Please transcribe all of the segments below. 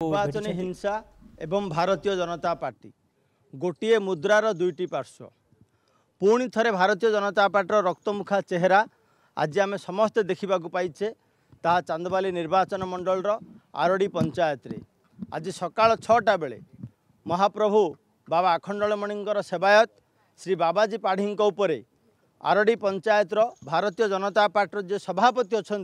निर्वाचन हिंसा एवं भारतीय जनता पार्टी गोटे मुद्रार दुईटी पार्श्व पुणी थे भारतीय जनता पार्टी रक्तमुखा चेहरा आज आम समस्ते देखा पाइचे ता चांदबाली निर्वाचन मंडल आरडी पंचायत रे आज सकाळ 6टा बेले महाप्रभु बाबा आखंडलमणिंकर सेवायत श्री बाबाजी पाढ़ी उपरे आरडी पंचायत भारतीय जनता पार्टी जे सभापति अच्छा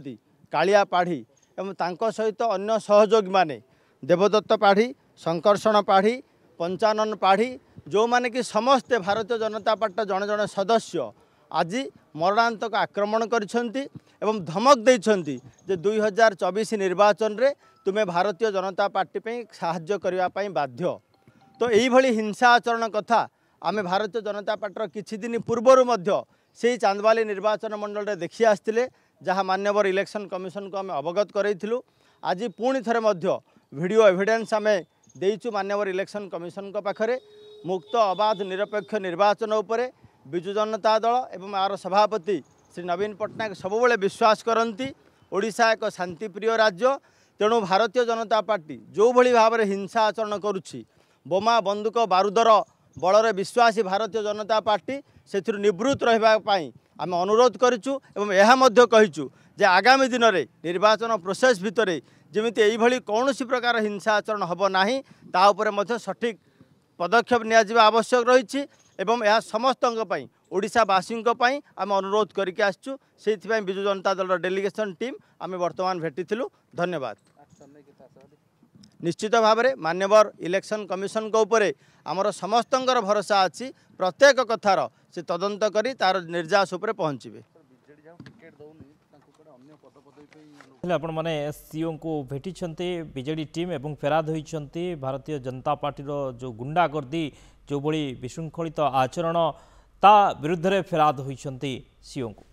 कालिया पाढ़ी एवं तांको सहित अन्य सहयोगी माने देवदत्त पाढ़ी शंकरषण पाढ़ी पंचानन पाढ़ी जो माने कि समस्ते भारतीय जनता पार्टी जड़े जड़े सदस्य आज मरणांतक आक्रमण करिसेंती एवं धमक देइछंती जे 2024 निर्वाचन रे तुम्हें भारतीय जनता पार्टी पे साहाय्य करबा पई बाध्य। तो यही भली हिंसा आचरण कथा आमे भारतीय जनता पार्टी किछि दिन पूर्वरु मध्य से चांदबाली निर्वाचन मंडल रे देखि आस्तिले जहाँ मान्यवर इलेक्शन कमिशन को आमे अवगत करैथिलु। आज पुणी थरे मध्य वीडियो एविडेंस आमे देइछु मान्यवर इलेक्शन कमिशन को पाखरे मुक्त अबाध निरपेक्ष निर्वाचन उपरे विजु जनता दल एवं आर सभापति श्री नवीन पट्टनायक सबुबले विश्वास करती ओडिशा एक शांतिप्रिय राज्य। तेणु भारतीय जनता पार्टी जो भली भाव में हिंसा आचरण करुछि बोमा बंदूक बारूदर बल विश्वासी भारतीय जनता पार्टी से निवृत्त रही आम अनुरोध करूँ एवं यह कहीचु जे आगामी दिन में निर्वाचन प्रोसेस भितर जमीती यही कौन प्रकार हिंसा आचरण हम ना तापर सठिक पदक्षेप निया आवश्यक रही एवं यह समस्त ओडिशावासी आम अनुरोध करके आसचु से विजु जनता दल डेलीगेशन टीम आम बर्तमान भेटी धन्यवाद। निश्चित भाव में मान्यवर इलेक्शन कमिशन को ऊपर आमर समस्त भरोसा अच्छी प्रत्येक कथार से तदंत करी तार निर्यास उपर पहुँचे। आपण माने सीओ को भेटी बीजेडी टीम एवं फेराद होती भारतीय जनता पार्टी जो गुंडागर्दी जो बड़ी विशृंखलित आचरण ता विरुद्ध रे फेराद होती सीओ को।